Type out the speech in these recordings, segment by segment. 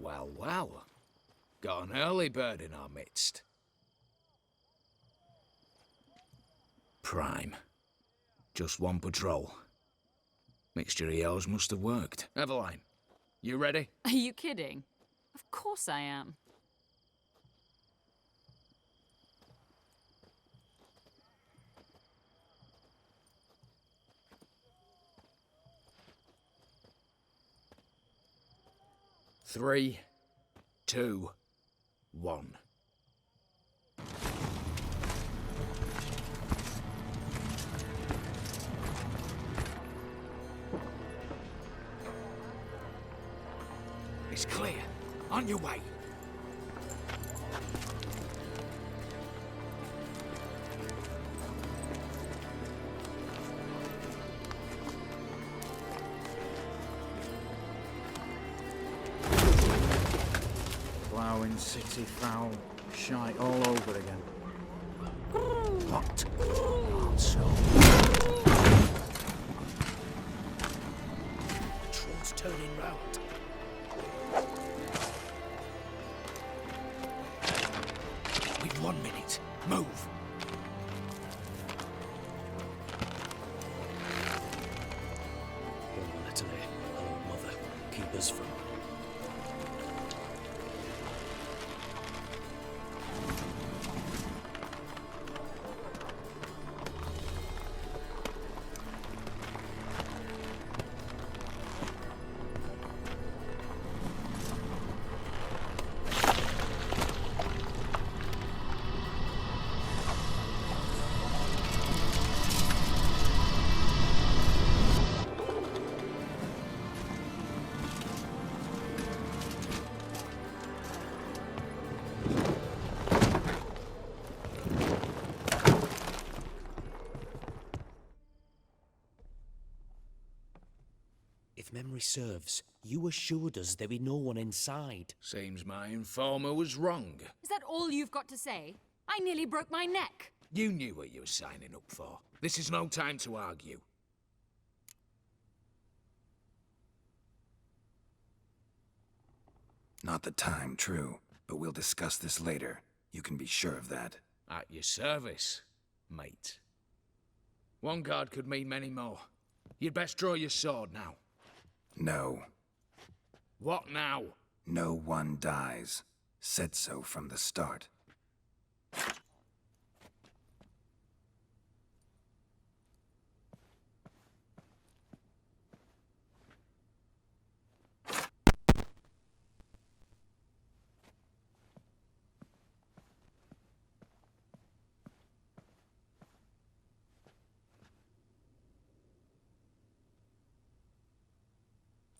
Well, well. Got an early bird in our midst. Prime. Just one patrol. Mixture of yours must have worked. Eveline, you ready? Are you kidding? Of course I am. Three, two, one. It's clear. On your way. Ploughing city foul, shite all over again. What? Also. Troll's turning round. We've 1 minute. Move. One letter there. Hello, Mother. Keep us from... If memory serves, you assured us there be no one inside. Seems my informer was wrong. Is that all you've got to say? I nearly broke my neck. You knew what you were signing up for. This is no time to argue. Not the time, true. But we'll discuss this later. You can be sure of that. At your service, mate. One guard could mean many more. You'd best draw your sword now. No. What now? No one dies. Said so from the start.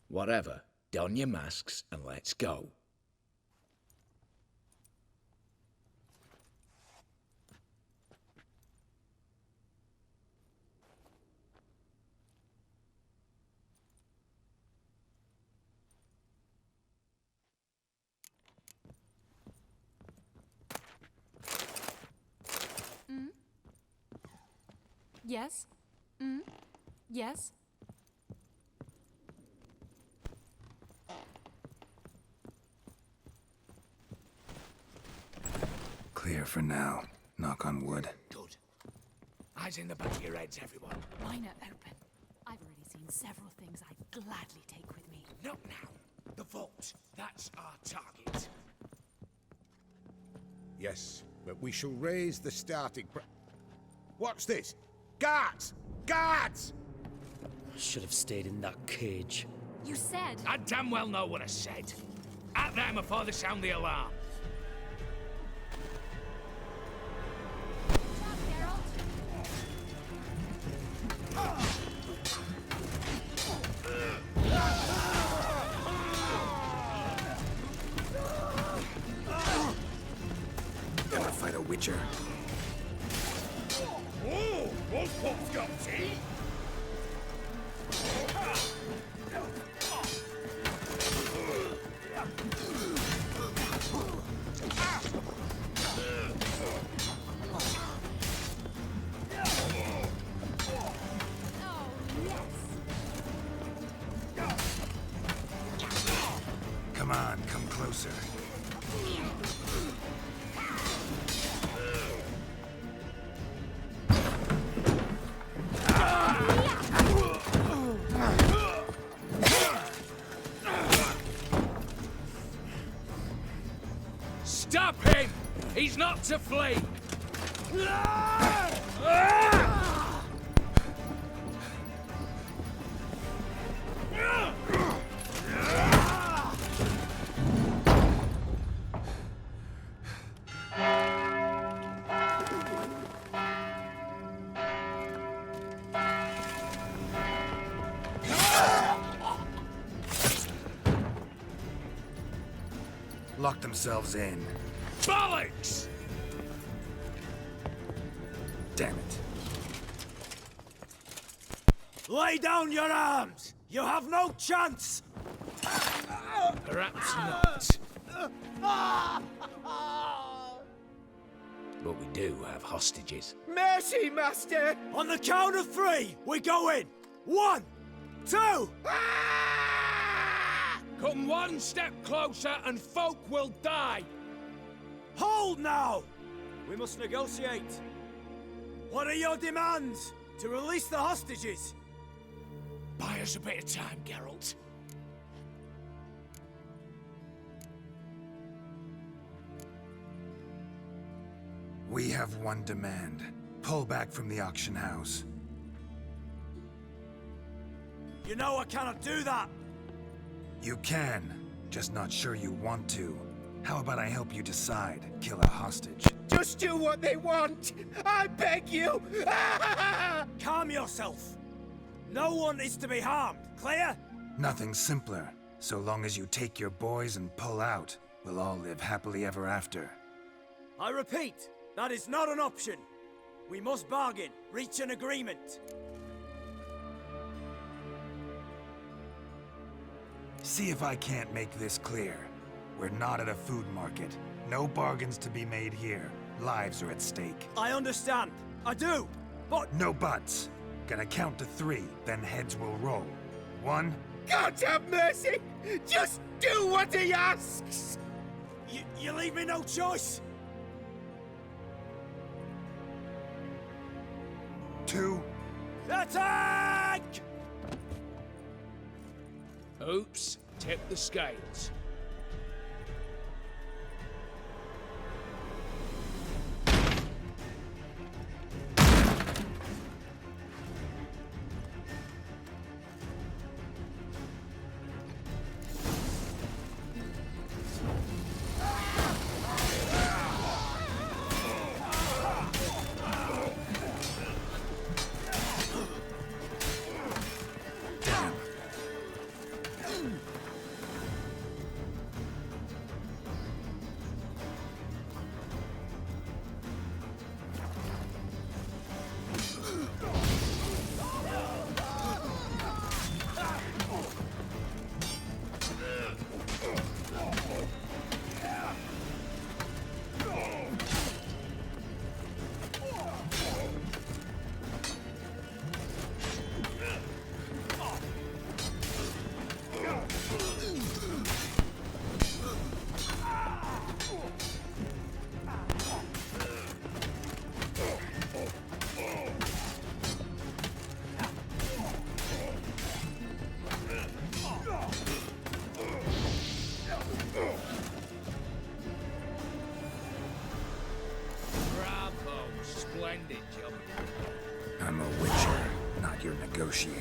Whatever. Don your masks and let's go. Yes? Yes? Clear for now. Knock on wood. Good. Eyes in the back of your heads, everyone. Mine are open. I've already seen several things I'd gladly take with me. Not now. The vault. That's our target. Yes, but we shall raise the starting What's this? Guards! Guards! Should have stayed in that cage. You said... I damn well know what I said. At them before they sound the alarm. Gonna fight a witcher? Oh, Wolfpop's got tea. Come Come on, come closer. Stop him! He's not to flee! Lock themselves in. Bollocks! Damn it. Lay down your arms! You have no chance! Perhaps not. But we do have hostages. Mercy, Master! On the count of 3, we go in! 1, 2... Come one step closer and folk will die! Hold now! We must negotiate. What are your demands? To release the hostages? Buy us a bit of time, Geralt. We have one demand. Pull back from the auction house. You know I cannot do that! You can, just not sure you want to. How about I help you decide? Kill a hostage. Just do what they want! I beg you! Calm yourself! No one is to be harmed, clear? Nothing simpler. So long as you take your boys and pull out, we'll all live happily ever after. I repeat, that is not an option. We must bargain, reach an agreement. See if I can't make this clear. We're not at a food market. No bargains to be made here. Lives are at stake. I understand. I do. But No buts. Gonna count to 3, then heads will roll. 1, God have mercy! Just do what he asks! you leave me no choice. 2, Attack! Oops, tip the scales. damn. Bravo, splendid job. I'm a witcher, not your negotiator.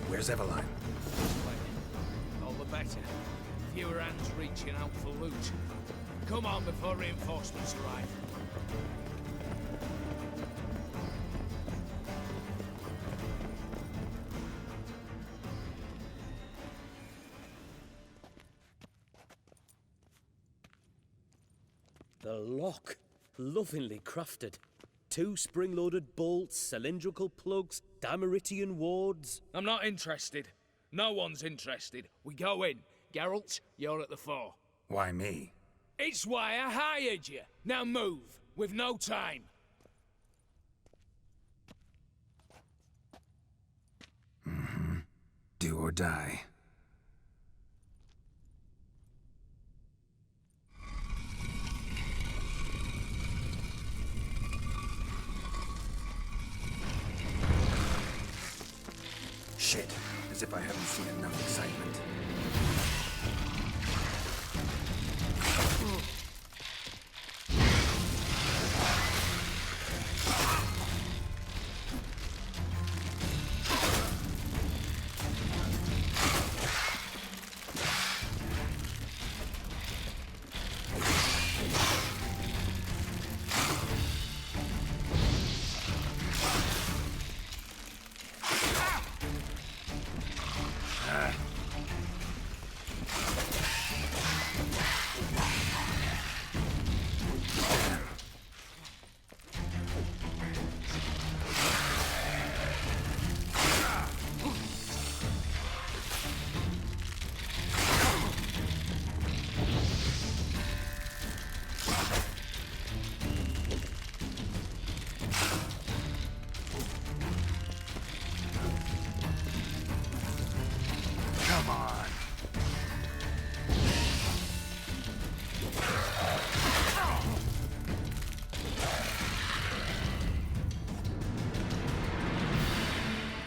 Where's Eveline? Splendid. All the better. Fewer hands reaching out for loot. Come on before reinforcements arrive. The lock. Lovingly crafted. 2 spring-loaded bolts, cylindrical plugs, Dameritian wards. I'm not interested. No one's interested. We go in. Geralt, you're at the fore. Why me? It's why I hired you. Now move. We've no time. Do or die. Shit, as if I haven't seen enough excitement. Come on.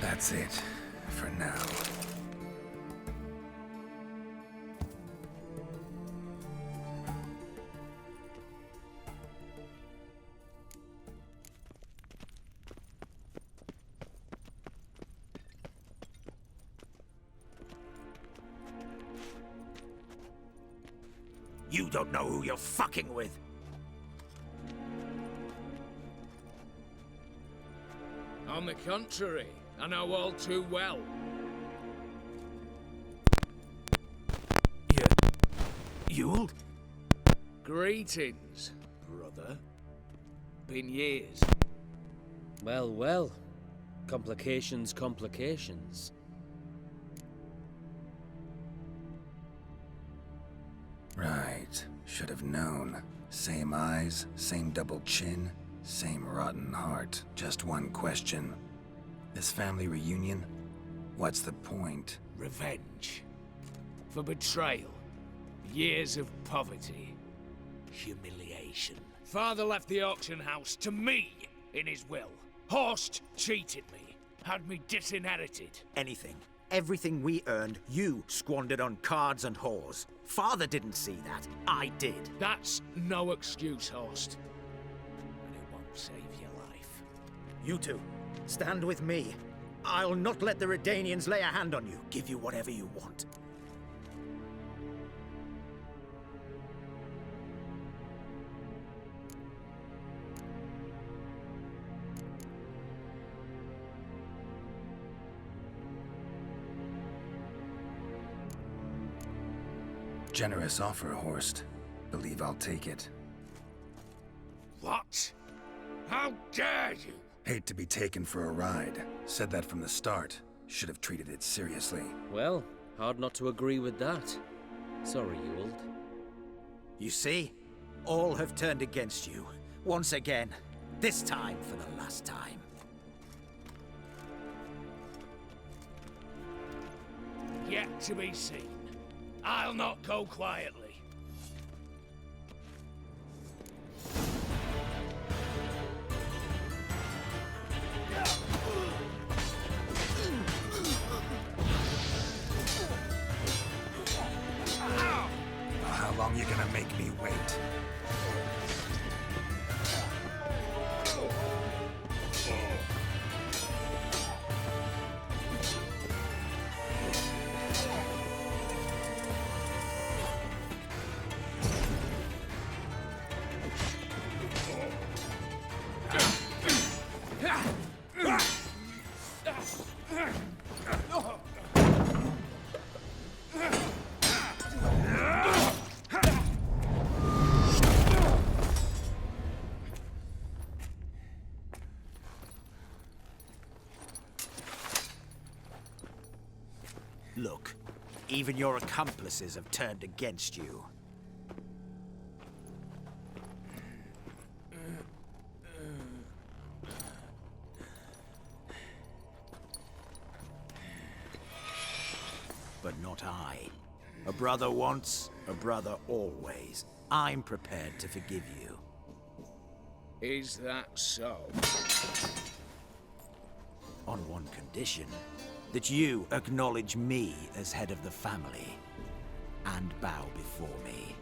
That's it, for now. You don't know who you're fucking with. On the contrary, I know all too well. Ewald? Greetings, brother. Been years. Well, well. Complications, complications. Right. Should have known. Same eyes, same double chin, same rotten heart. Just one question. This family reunion? What's the point? Revenge. For betrayal. Years of poverty. Humiliation. Father left the auction house to me in his will. Horst cheated me. Had me disinherited. Anything. Everything we earned, you squandered on cards and whores. Father didn't see that. I did. That's no excuse, Horst. And it won't save your life. You two, stand with me. I'll not let the Redanians lay a hand on you. Give you whatever you want. Generous offer, Horst. Believe I'll take it. What? How dare you? Hate to be taken for a ride. Said that from the start. Should have treated it seriously. Well, hard not to agree with that. Sorry, Ewald. You see? All have turned against you. Once again. This time for the last time. Yet to be seen. I'll not go quietly. How long you gonna make me wait? Look, even your accomplices have turned against you. But not I. A brother once, a brother always. I'm prepared to forgive you. Is that so? On one condition. that you acknowledge me as head of the family and bow before me.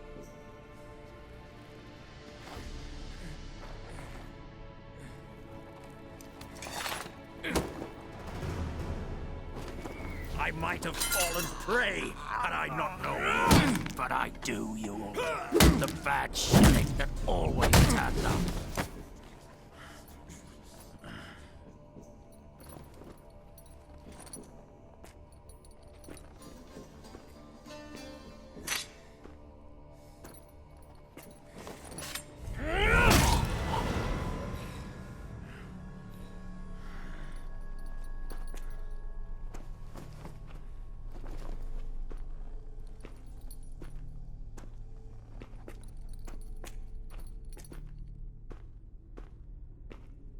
I might have fallen prey had I not known, but I do, you all. The bad shilling that always turned up.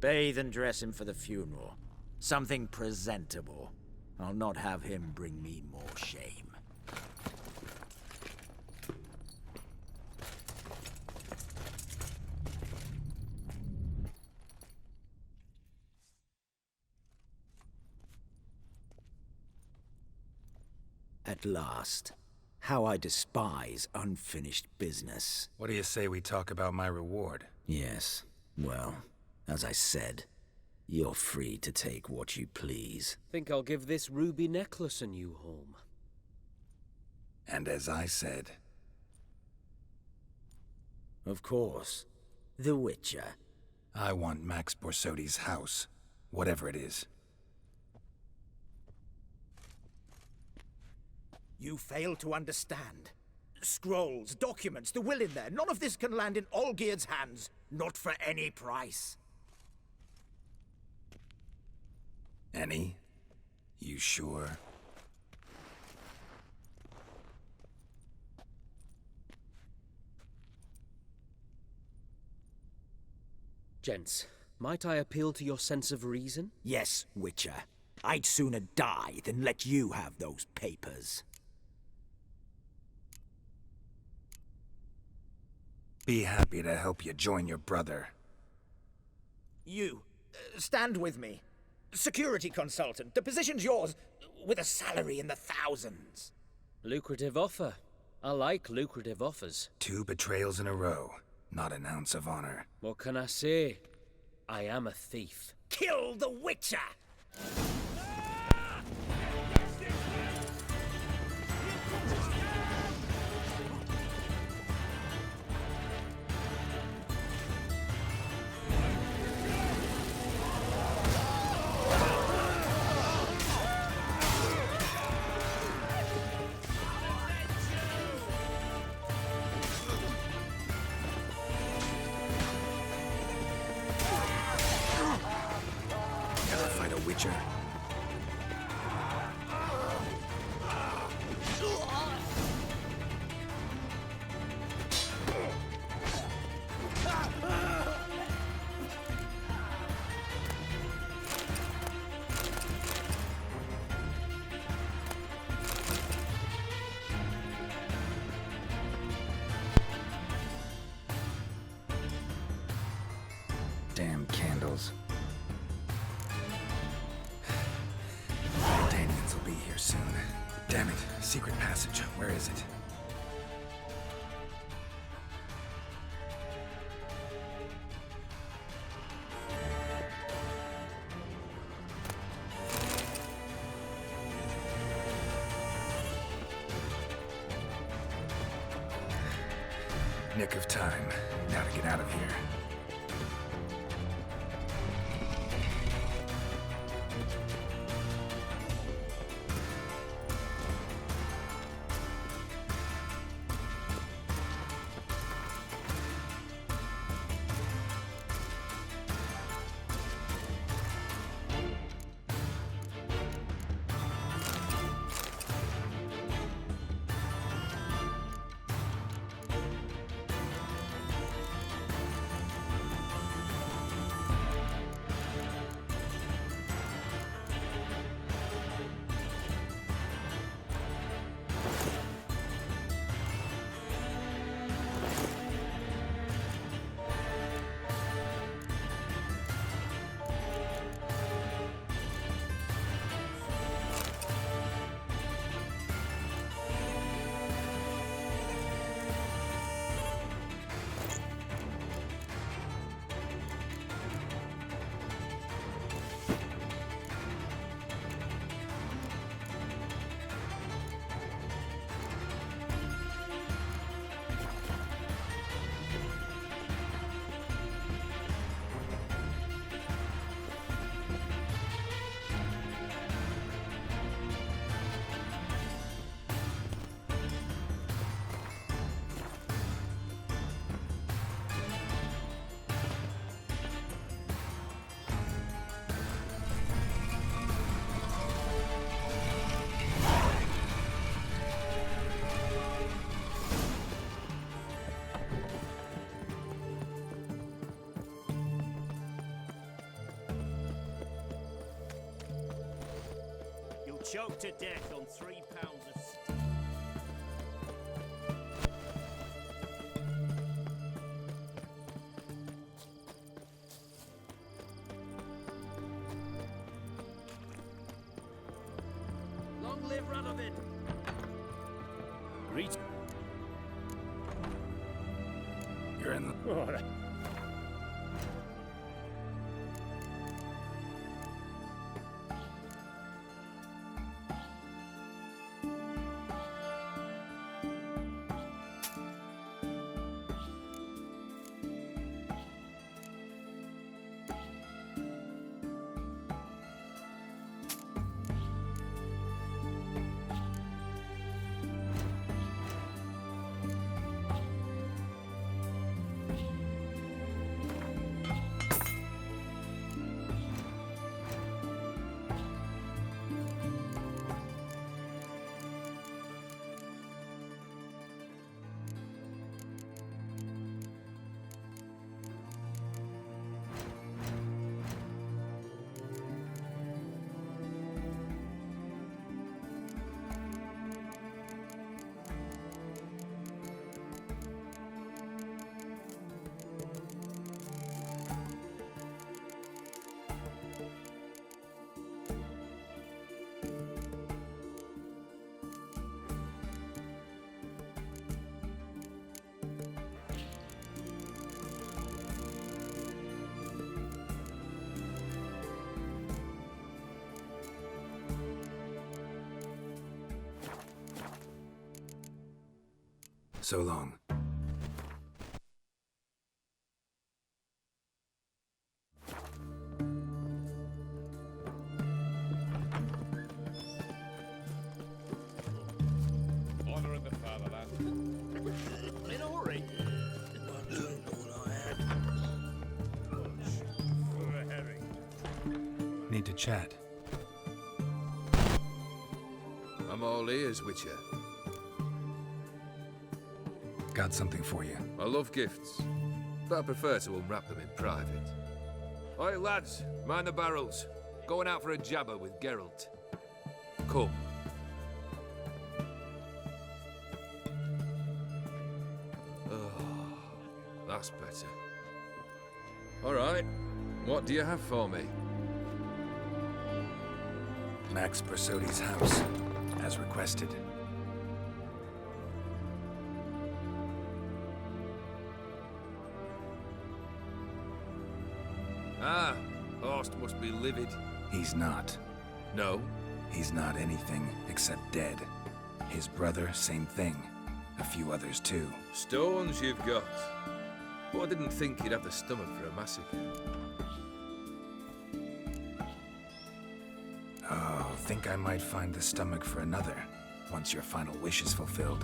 Bathe and dress him for the funeral. Something presentable. I'll not have him bring me more shame. At last. How I despise unfinished business. What do you say we talk about my reward? Yes, well, as I said, you're free to take what you please. Think I'll give this ruby necklace a new home. And as I said... Of course. The Witcher. I want Max Borsodi's house. Whatever it is. You fail to understand. Scrolls, documents, the will in there. None of this can land in Olgierd's hands. Not for any price. Any? You sure? Gents, might I appeal to your sense of reason? Yes, Witcher. I'd sooner die than let you have those papers. Be happy to help you join your brother. You, stand with me. Security consultant. The position's yours, with a salary in the thousands. Lucrative offer. I like lucrative offers. 2 betrayals in a row. Not an ounce of honor. What can I say? I am a thief. Kill the Witcher! Witcher. Damn candles. Daniels will be here soon. Damn it. Secret passage. Where is it? Nick of time. Now to get out of here. choked to death on £3 of Long live Radovid! Greet. You're in the... So long. Honor of the fatherland. In a hurry. Need to chat. I'm all ears, Witcher. Got something for you. I love gifts, but I prefer to unwrap them in private. Oi, lads, mind the barrels. Going out for a jabber with Geralt. Come. Oh, that's better. All right, what do you have for me? Max Bersodi's house, as requested. Ah, Horst must be livid. He's not. No? He's not anything except dead. His brother, same thing. A few others too. Stones you've got. But I didn't think you'd have the stomach for a massacre. Oh, think I might find the stomach for another, once your final wish is fulfilled.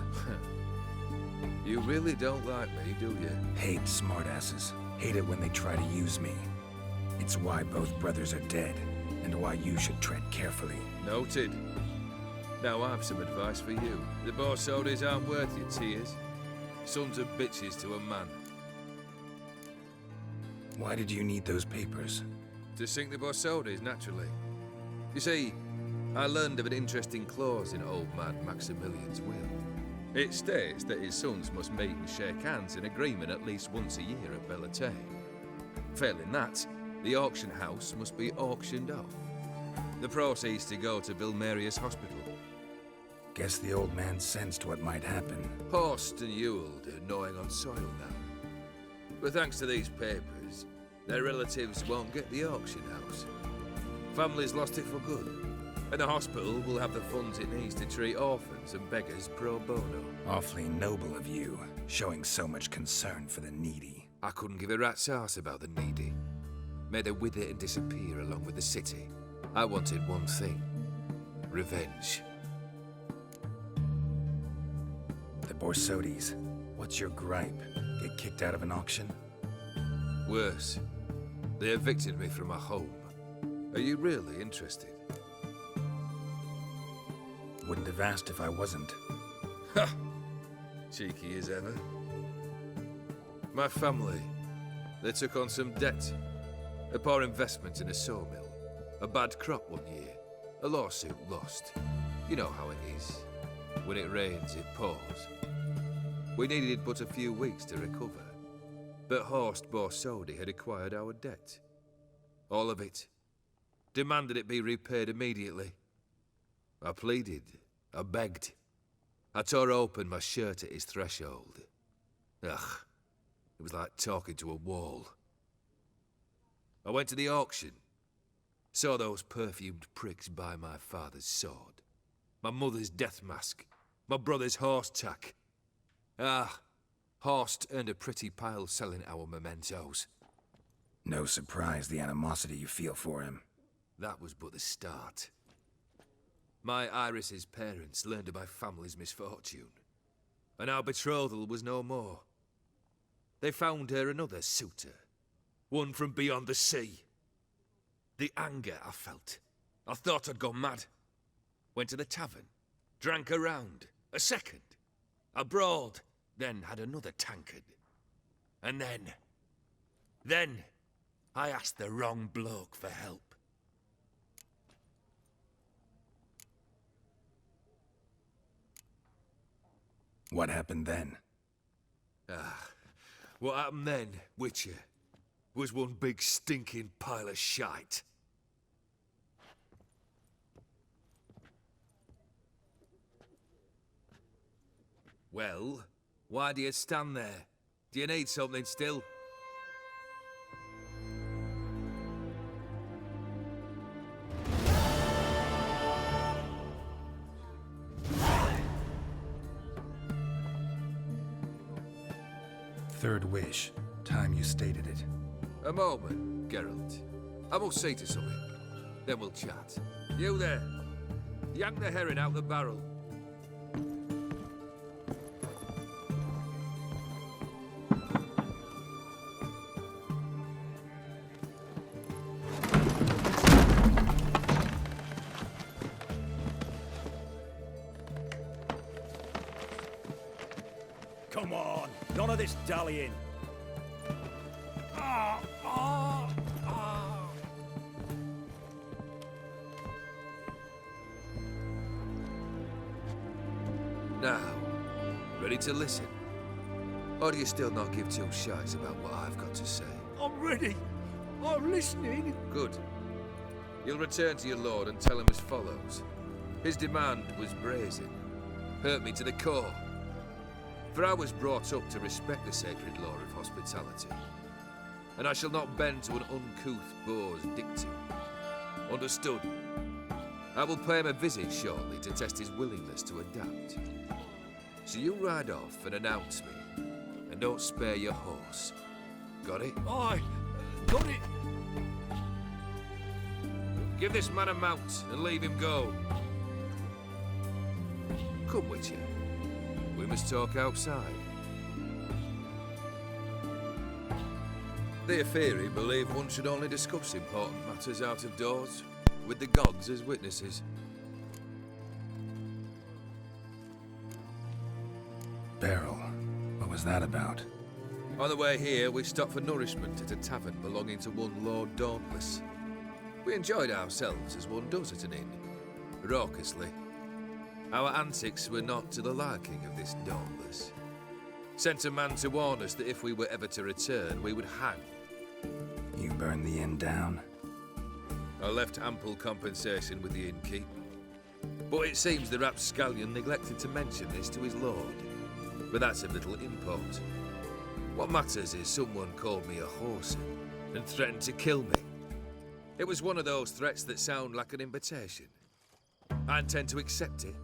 You really don't like me, do you? Hate smartasses. Hate it when they try to use me. It's why both brothers are dead, and why you should tread carefully. Noted. Now I've some advice for you. The Borsodis aren't worth your tears. Sons of bitches to a man. Why did you need those papers? To sink the Borsodis, naturally. You see, I learned of an interesting clause in old man Maximilian's will. It states that his sons must meet and shake hands in agreement at least once a year at Bellatane. Failing that, the auction house must be auctioned off. The proceeds to go to Vilmerius Hospital. Guess the old man sensed what might happen. Horst and Ewald are gnawing on soil now. But thanks to these papers, their relatives won't get the auction house. Families lost it for good. And the hospital will have the funds it needs to treat orphans and beggars pro bono. Awfully noble of you, showing so much concern for the needy. I couldn't give a rat's ass about the needy. Made her wither and disappear along with the city. I wanted one thing. Revenge. The Borsodis, what's your gripe? Get kicked out of an auction? Worse. They evicted me from my home. Are you really interested? Wouldn't have asked if I wasn't. Ha! Cheeky as ever. My family, they took on some debt. A poor investment in a sawmill. A bad crop one year. A lawsuit lost. You know how it is. When it rains, it pours. We needed but a few weeks to recover. But Horst Borsodi had acquired our debt. All of it. Demanded it be repaid immediately. I pleaded. I begged. I tore open my shirt at his threshold. Ugh. It was like talking to a wall. I went to the auction. Saw those perfumed pricks buy my father's sword. My mother's death mask. My brother's horse tack. Ah, Horst earned a pretty pile selling our mementos. No surprise the animosity you feel for him. That was but the start. My Iris's parents learned of my family's misfortune, and our betrothal was no more. They found her another suitor, one from beyond the sea. The anger I felt. I thought I'd gone mad. Went to the tavern, drank a round, a second, a broad, then had another tankard. And then, I asked the wrong bloke for help. What happened then? What happened then, Witcher, was one big stinking pile of shite. Well, why do you stand there? Do you need something still? Third wish. Time you stated it. A moment, Geralt. I must see to something. Then we'll chat. You there. Yank the herring out the barrel. Come on, none of this dallying. Now, ready to listen? Or do you still not give two shites about what I've got to say? I'm ready. I'm listening. Good. You'll return to your lord and tell him as follows. His demand was brazen. Hurt me to the core. For I was brought up to respect the sacred law of hospitality. And I shall not bend to an uncouth boor's dictum. Understood? I will pay him a visit shortly to test his willingness to adapt. So you ride off and announce me. And don't spare your horse. Got it? Aye, got it. Give this man a mount and leave him go. Come, Witcher. We must talk outside. The Aetheri believe one should only discuss important matters out of doors, with the gods as witnesses. Beryl, what was that about? On the way here, we stopped for nourishment at a tavern belonging to one Lord Dauntless. We enjoyed ourselves as one does at an inn, raucously. Our antics were not to the liking of this Dauntless. Sent a man to warn us that if we were ever to return, we would hang. You burned the inn down? I left ample compensation with the innkeep. But it seems the rapscallion neglected to mention this to his lord. But that's of little import. What matters is someone called me a whoreson and threatened to kill me. It was one of those threats that sound like an invitation. I intend to accept it.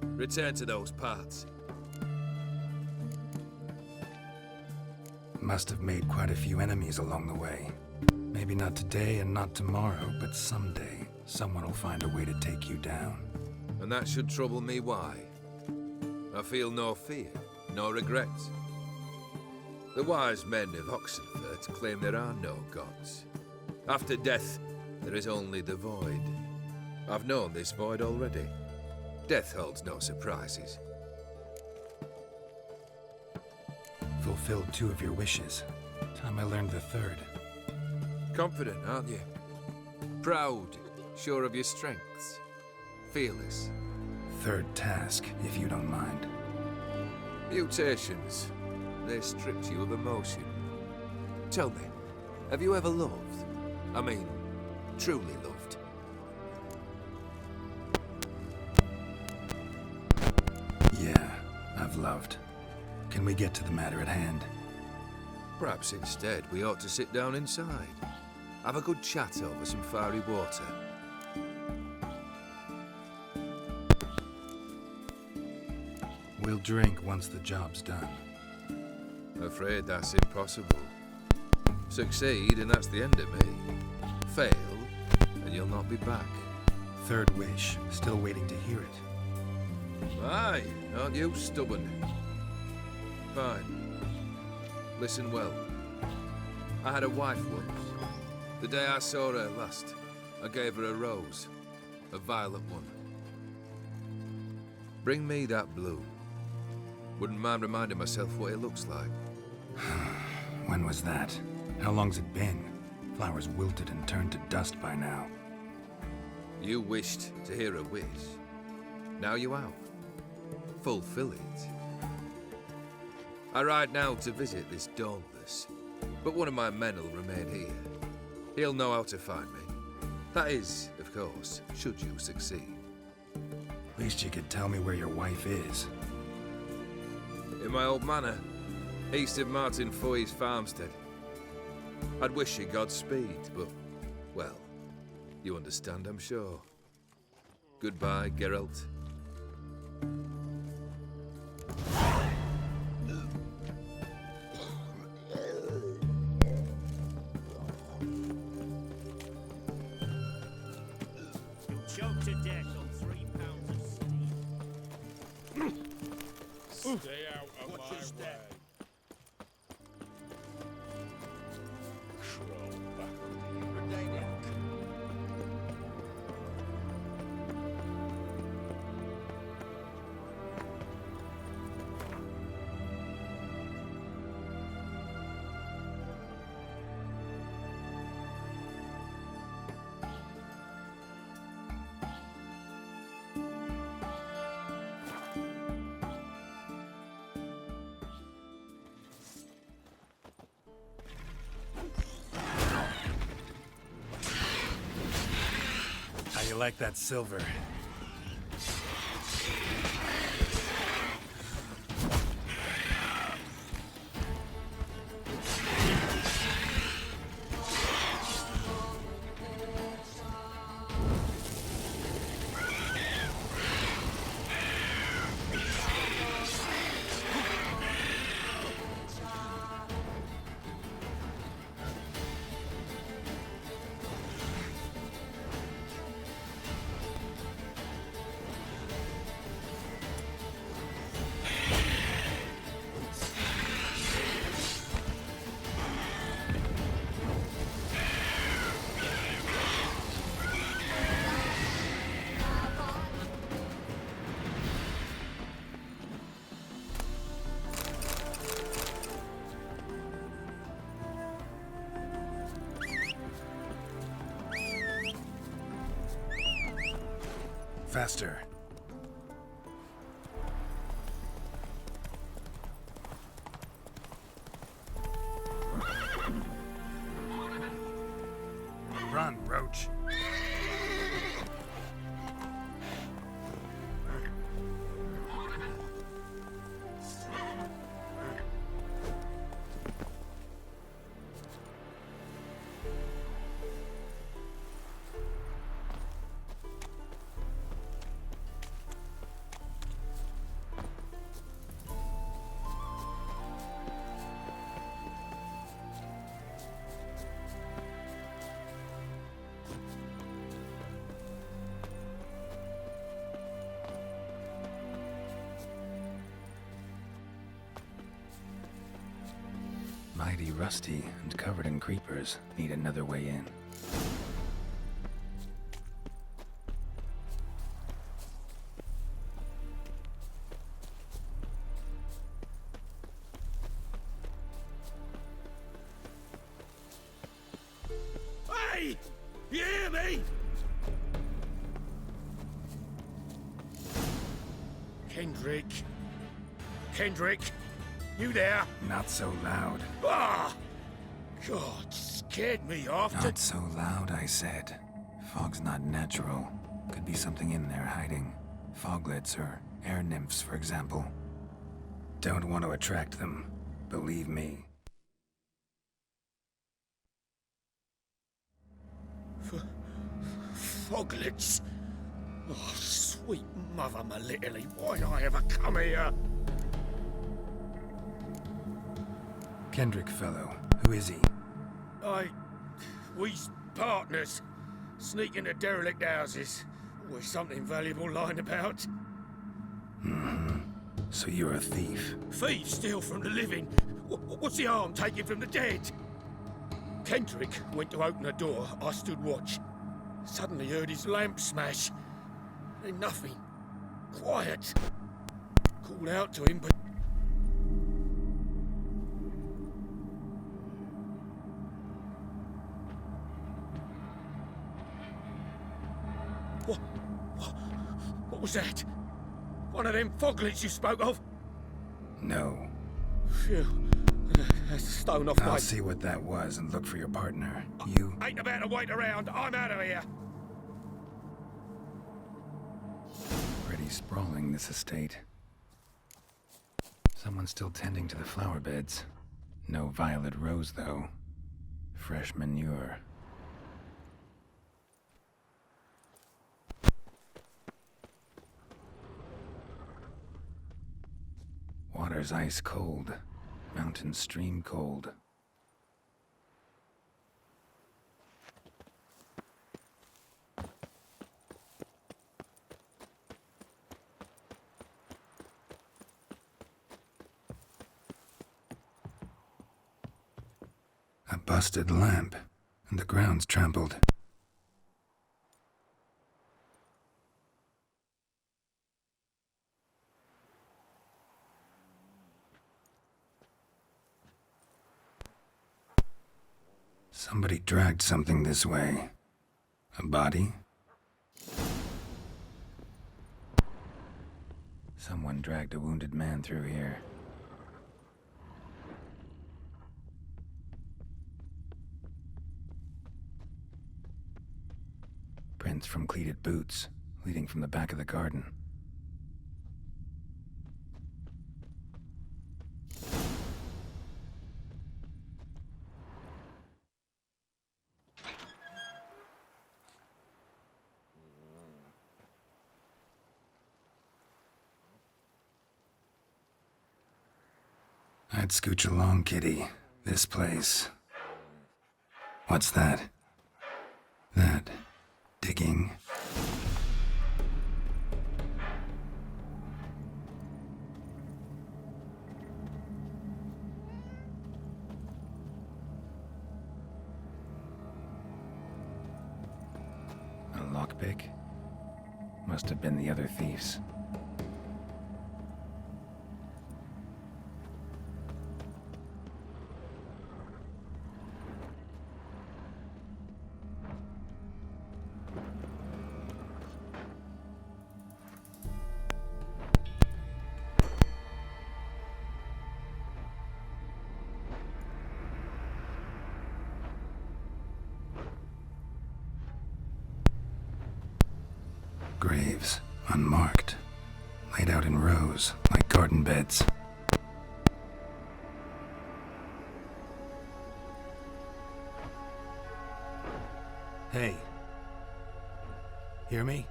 Return to those parts. Must have made quite a few enemies along the way. Maybe not today and not tomorrow, but someday, someone will find a way to take you down. And that should trouble me why? I feel no fear, no regret. The wise men of Oxenfurt claim there are no gods. After death, there is only the void. I've known this void already. Death holds no surprises. Fulfilled 2 of your wishes. Time I learned the 3rd. Confident, aren't you? Proud, sure of your strengths. fearless. Third task, if you don't mind. Mutations. They stripped you of emotion. Tell me, have you ever loved? I mean, truly loved? Yeah, I've loved. Can we get to the matter at hand? Perhaps instead we ought to sit down inside. Have a good chat over some fiery water. We'll drink once the job's done. Afraid that's impossible. Succeed and that's the end of me. Fail and you'll not be back. Third wish, still waiting to hear it. Aye, aren't you stubborn? Fine. Listen well. I had a wife once. The day I saw her last, I gave her a rose. A violet one. Bring me that bloom. Wouldn't mind reminding myself what it looks like. When was that? How long's it been? Flowers wilted and turned to dust by now. You wished to hear a wish. Now you have. Fulfill it. I ride now to visit this Dauntless, but one of my men will remain here. He'll know how to find me. That is, of course, should you succeed. Least you could tell me where your wife is. In my old manor, east of Martin Foy's farmstead. I'd wish you Godspeed, but, well, you understand, I'm sure. Goodbye, Geralt. Choked to death on 3 pounds of steam. Stay out of Watch my your way. step. Crawl back under your rock. How you like that silver? Faster. Run, Roach. Mighty rusty and covered in creepers. Need another way in. Hey! You hear me? Kendrick? Kendrick? You there? Not so loud. Ah! God, scared me off to... Not so loud, I said. Fog's not natural. Could be something in there hiding. Foglets or air nymphs, for example. Don't want to attract them. Believe me. Foglets? Oh, sweet mother, my little, why did I ever come here? Kendrick fellow. Who is he? We's partners. Sneak into derelict houses. Always something valuable lying about. So you're a thief. Thieves steal from the living. What's the harm taking from the dead? Kendrick went to open a door. I stood watch. Suddenly heard his lamp smash. Then nothing. Quiet. Called out to him, but... What was that? One of them foglets you spoke of? No. Phew. That's a stone off I'll my... see what that was and look for your partner. You... Ain't about to wait around. I'm out of here. Pretty sprawling, this estate. Someone's still tending to the flower beds. No violet rose, though. Fresh manure. Water's ice cold. Mountain stream cold. A busted lamp, and the ground's trampled. Somebody dragged something this way. A body? Someone dragged a wounded man through here. Prints from cleated boots, leading from the back of the garden. I'd scooch along, kitty. This place. What's that? That. Digging. A lockpick? Must have been the other thieves. Graves, unmarked, laid out in rows, like garden beds. Hey. Hear me?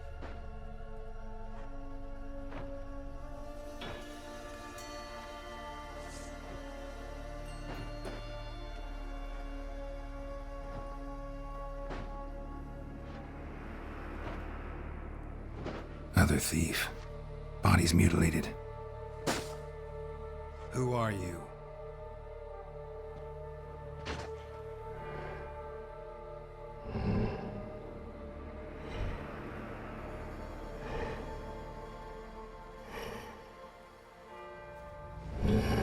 Other thief. Body's mutilated. Who are you?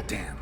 Damn.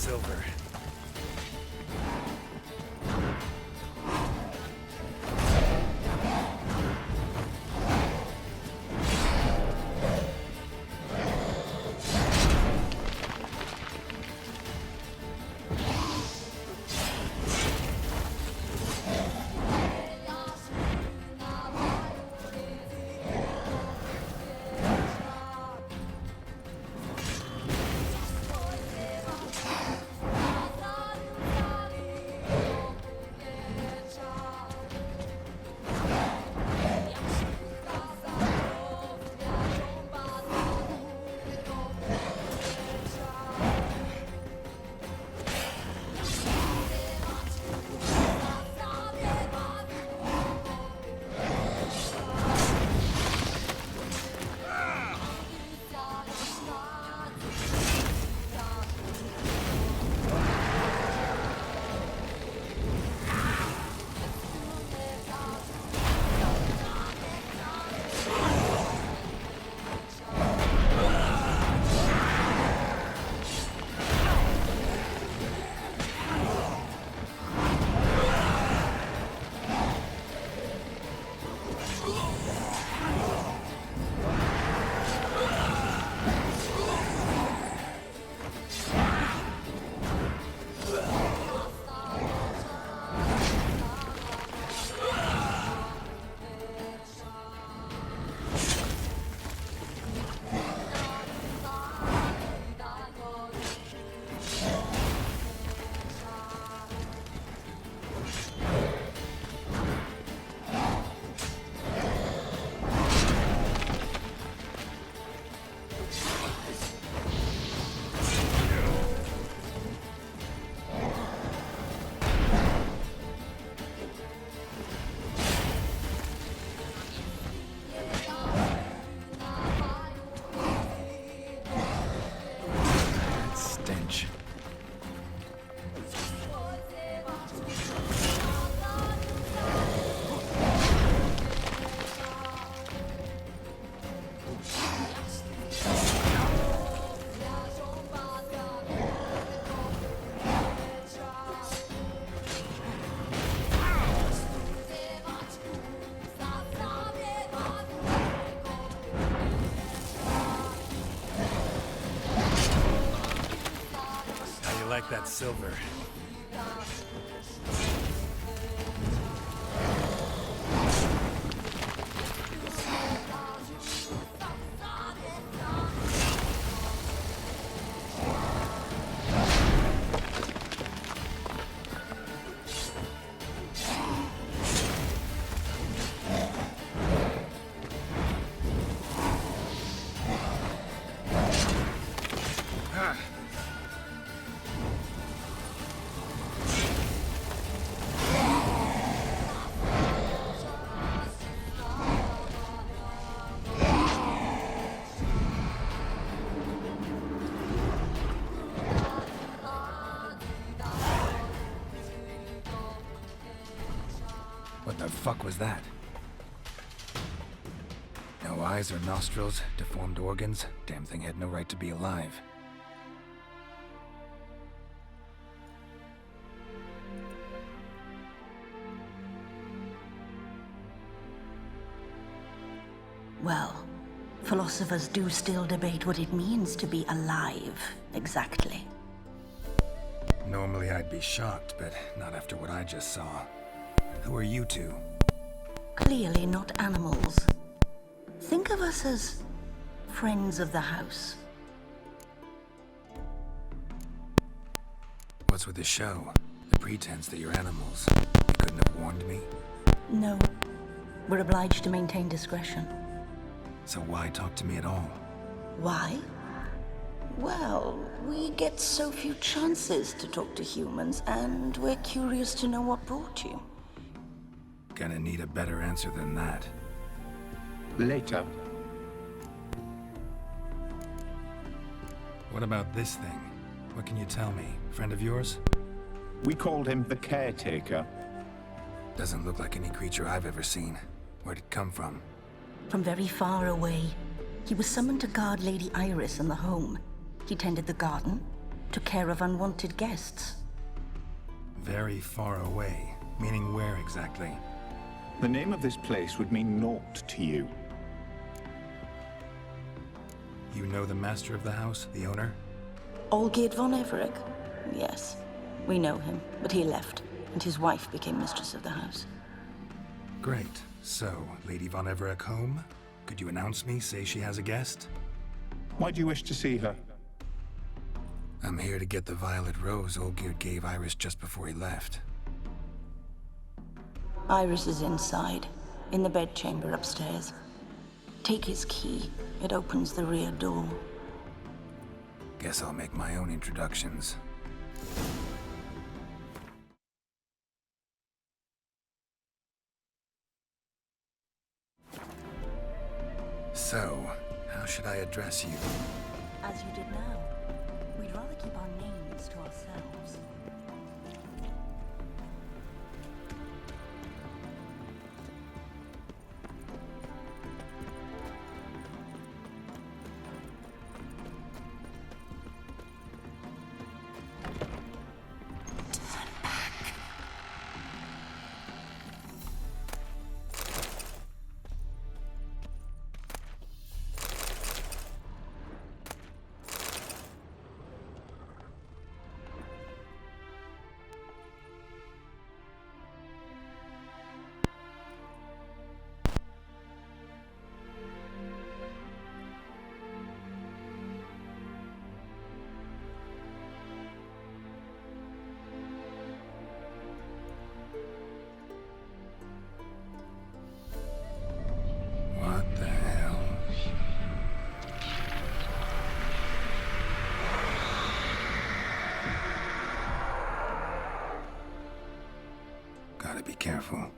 silver. Like that silver. What the fuck was that? No eyes or nostrils, deformed organs. Damn thing had no right to be alive. Well, philosophers do still debate what it means to be alive, exactly. Normally I'd be shocked, but not after what I just saw. Who are you two? Clearly not animals. Think of us as friends of the house. What's with the show? The pretense that you're animals. You couldn't have warned me? No. We're obliged to maintain discretion. So why talk to me at all? Why? Well, we get so few chances to talk to humans, and we're curious to know what brought you. Gonna need a better answer than that. Later. What about this thing? What can you tell me? Friend of yours? We called him the Caretaker. Doesn't look like any creature I've ever seen. Where'd it come from? From very far away. He was summoned to guard Lady Iris in the home. He tended the garden. took care of unwanted guests. Very far away. Meaning where exactly? The name of this place would mean naught to you. You know the master of the house, the owner? Olgierd von Everec? Yes, we know him, but he left, and his wife became mistress of the house. Great. So, Lady von Everec home? Could you announce me, say she has a guest? Why do you wish to see her? I'm here to get the violet rose Olgierd gave Iris just before he left. Iris is inside, in the bedchamber upstairs. Take his key. It opens the rear door. Guess I'll make my own introductions. So, how should I address you? As you did now. We'd rather keep our names to ourselves. What the hell? Gotta be careful.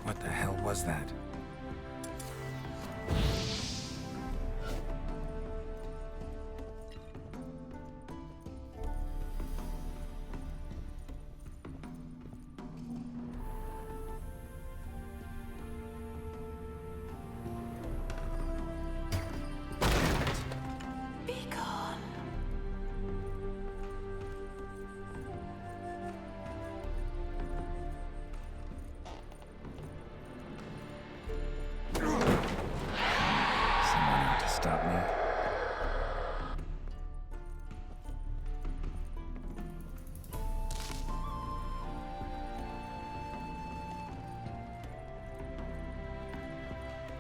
What the hell was that? Be gone. Someone out to stop me?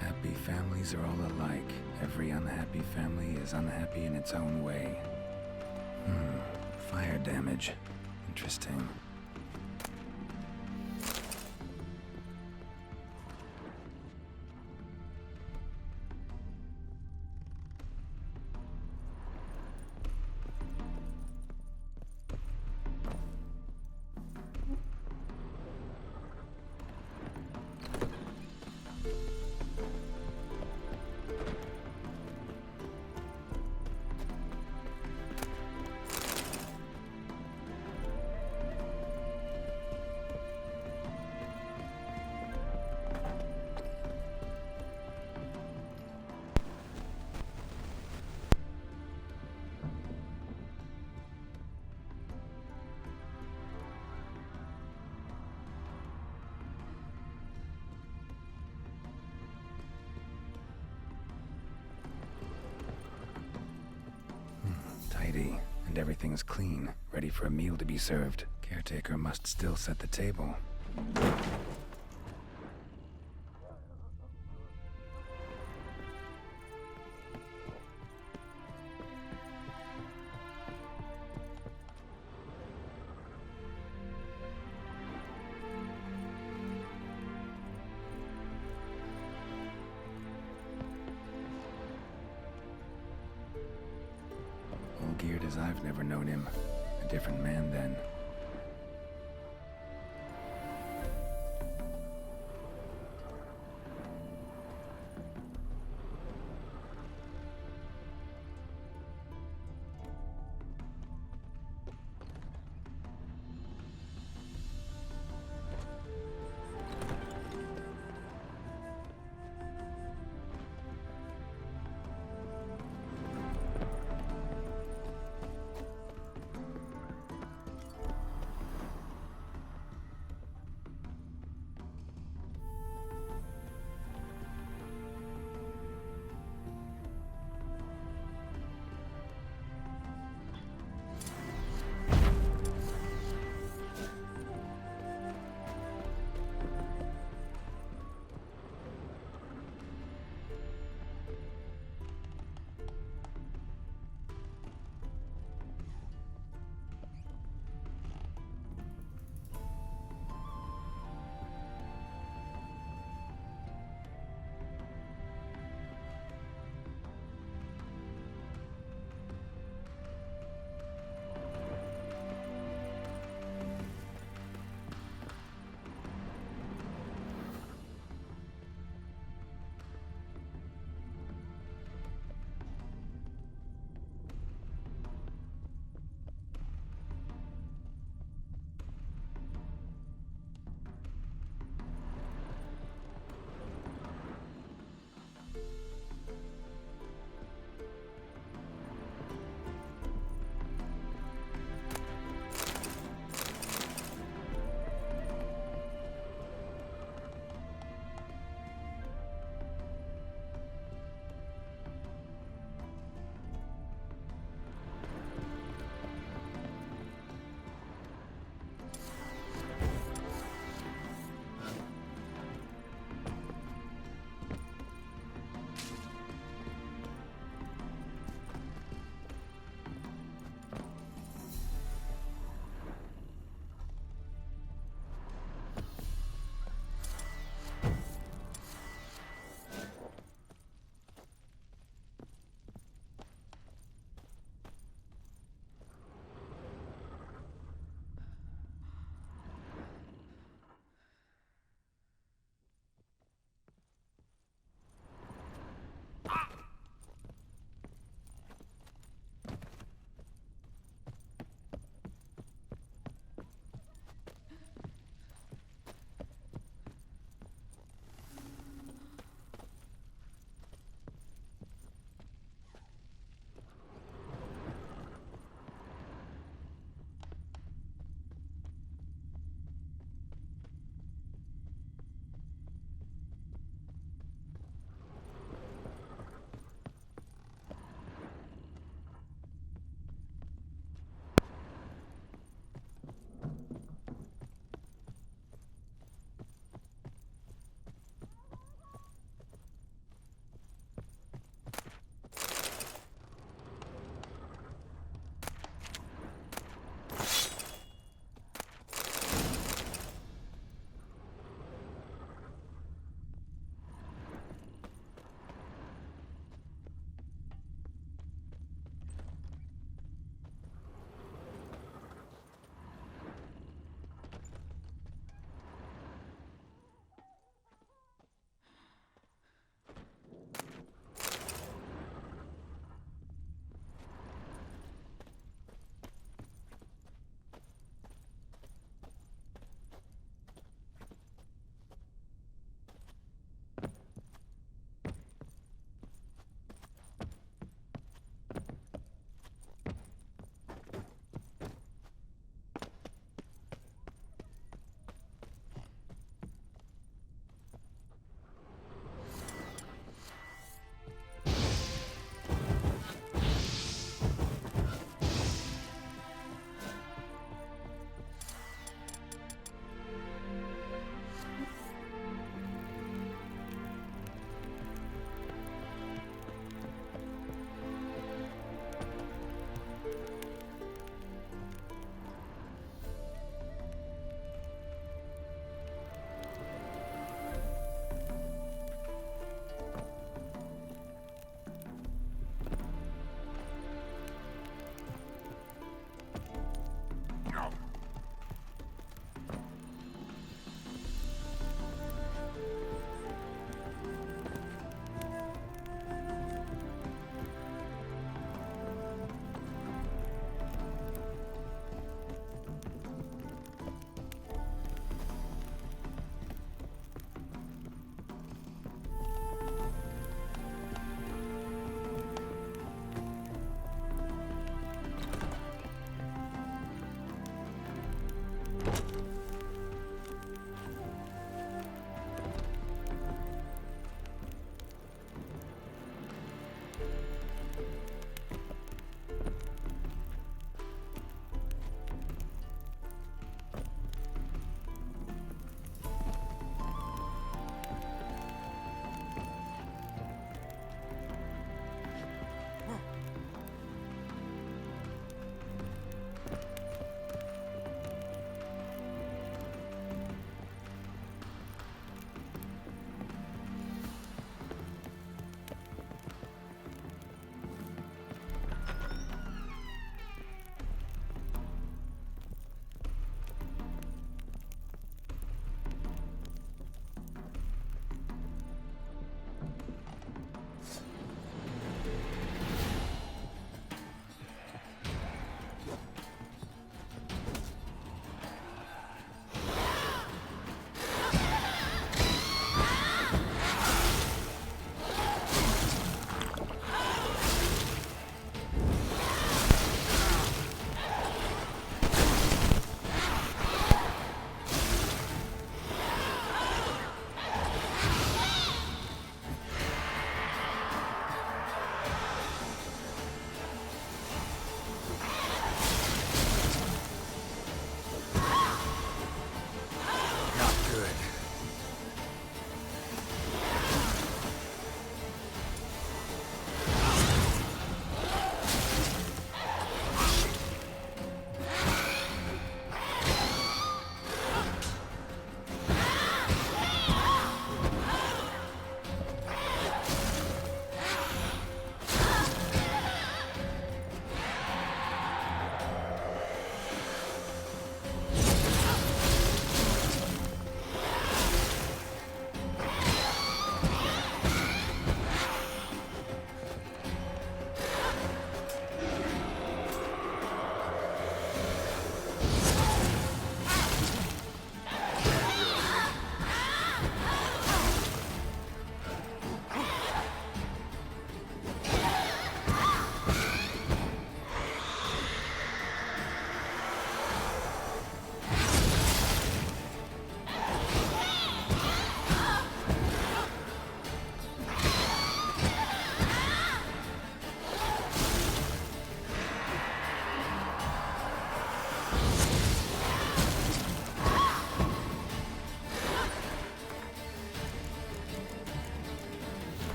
Happy families are all alike. Every unhappy family is unhappy in its own way. Fire damage. Interesting. Tidy, and everything's clean, ready for a meal to be served. Caretaker must still set the table. Olgierd as I've never known him. A different man then.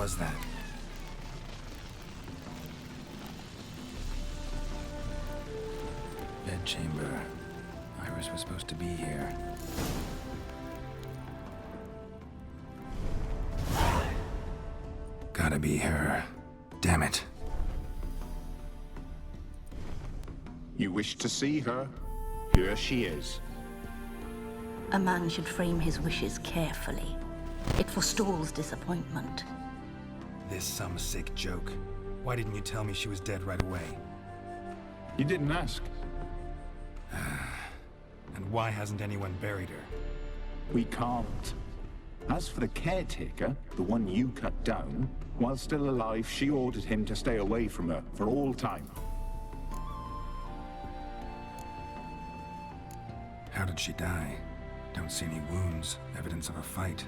was that? Bedchamber. Iris was supposed to be here. Gotta be her. Damn it. You wish to see her? Here she is. A man should frame his wishes carefully. It forestalls disappointment. This some sick joke. Why didn't you tell me she was dead right away? You didn't ask. And why hasn't anyone buried her? We can't. As for the caretaker, the one you cut down, while still alive, she ordered him to stay away from her for all time. How did she die? Don't see any wounds, evidence of a fight.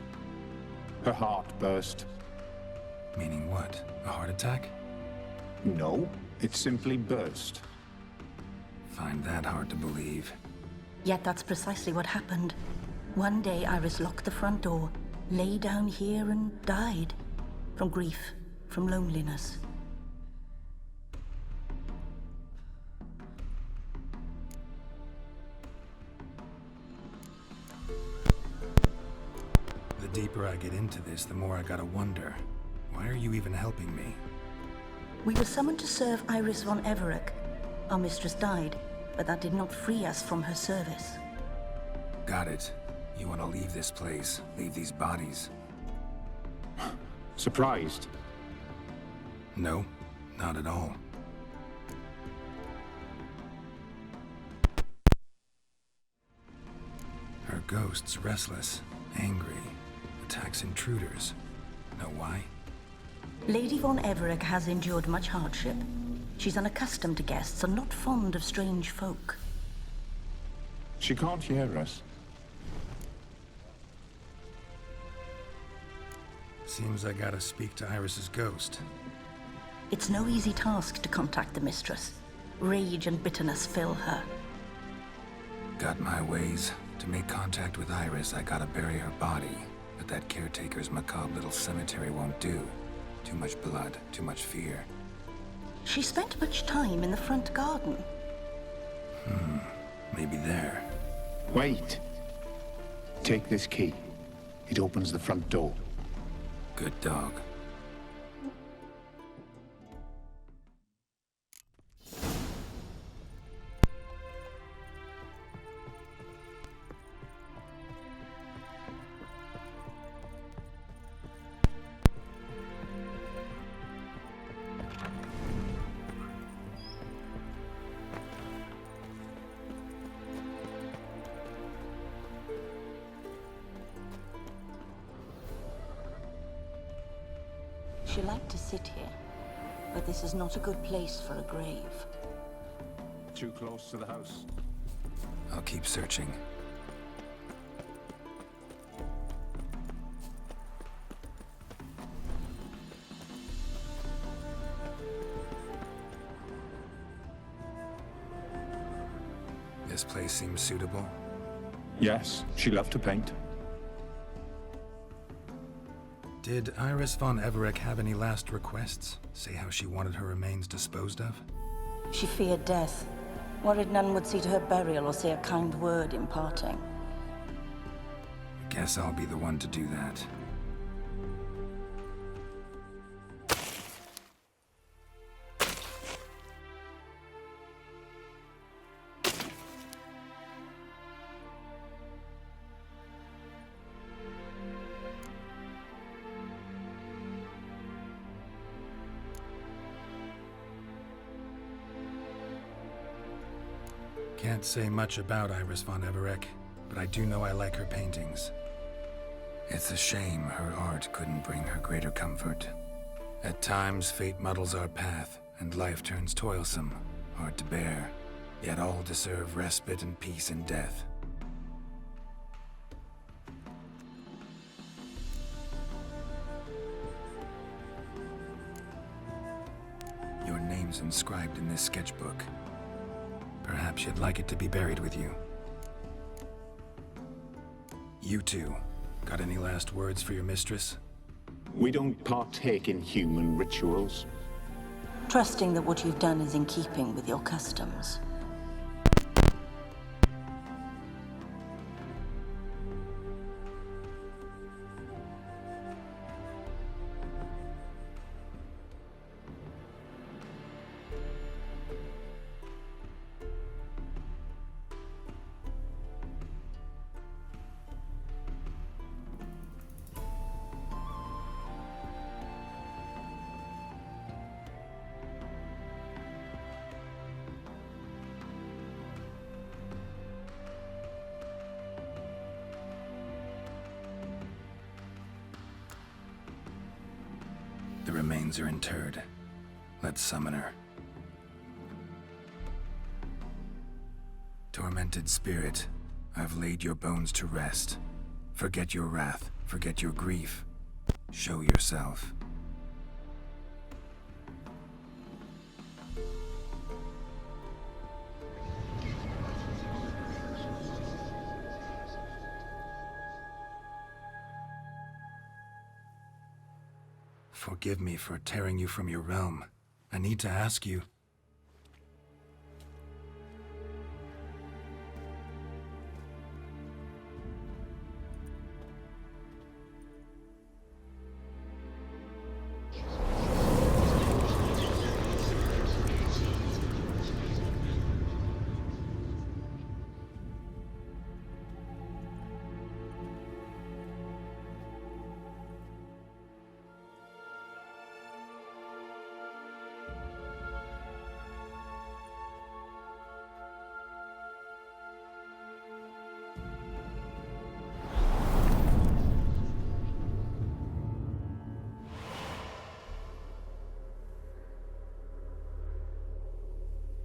Her heart burst. Meaning what? A heart attack? No, it simply burst. Find that hard to believe. Yet that's precisely what happened. One day Iris locked the front door, lay down here and died. From grief, from loneliness. The deeper I get into this, the more I gotta wonder. Why are you even helping me? We were summoned to serve Iris von Everec. Our mistress died, but that did not free us from her service. Got it. You want to leave this place, leave these bodies. Surprised? No, not at all. Her ghost's restless, angry, attacks intruders. Know why? Lady von Everec has endured much hardship. She's unaccustomed to guests and not fond of strange folk. She can't hear us. Seems I gotta speak to Iris's ghost. It's no easy task to contact the mistress. Rage and bitterness fill her. Got my ways. To make contact with Iris, I gotta bury her body. But that caretaker's macabre little cemetery won't do. Too much blood, too much fear. She spent much time in the front garden. Maybe there. Wait. Take this key. It opens the front door. Good dog. She liked to sit here, but this is not a good place for a grave. Too close to the house. I'll keep searching. This place seems suitable. Yes, she loved to paint. Did Iris von Everec have any last requests? Say how she wanted her remains disposed of? She feared death, worried none would see to her burial or say a kind word in parting. Guess I'll be the one to do that. Can't say much about Iris von Everec, but I do know I like her paintings. It's a shame her art couldn't bring her greater comfort. At times, fate muddles our path, and life turns toilsome, hard to bear, yet all deserve respite and peace in death. Your name's inscribed in this sketchbook. Perhaps you'd like it to be buried with you. You two, got any last words for your mistress? We don't partake in human rituals. Trusting that what you've done is in keeping with your customs. The remains are interred. Let's summon her. Tormented spirit, I've laid your bones to rest. Forget your wrath, forget your grief. Show yourself. Forgive me for tearing you from your realm. I need to ask you.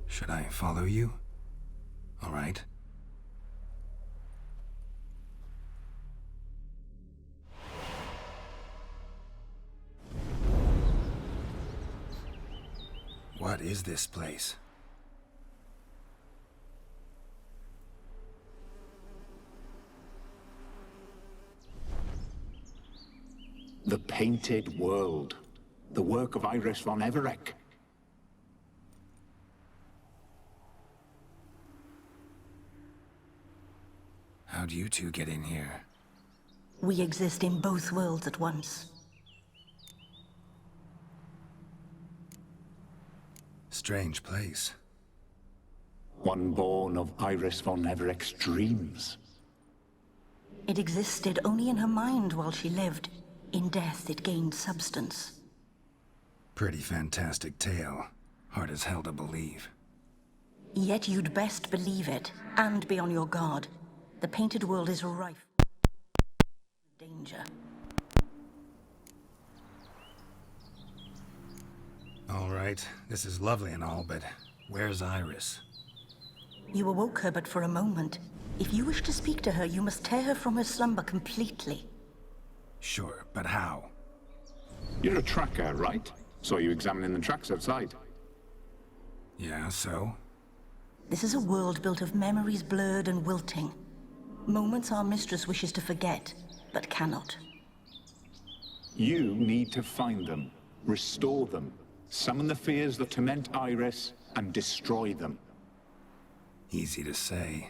Should I follow you? All right. What is this place? The Painted World. The work of Iris von Everec. How'd you two get in here? We exist in both worlds at once. Strange place. One born of Iris von Everec's dreams. It existed only in her mind while she lived. In death, it gained substance. Pretty fantastic tale. Hard as hell to believe. Yet you'd best believe it, and be on your guard. The Painted World is rife with danger. All right, this is lovely and all, but where's Iris? You awoke her but for a moment. If you wish to speak to her, you must tear her from her slumber completely. Sure, but how? You're a tracker, right? Saw you examining the tracks outside. Yeah, so? This is a world built of memories blurred and wilting. Moments our mistress wishes to forget, but cannot. You need to find them, restore them, summon the fears that torment Iris, and destroy them. Easy to say.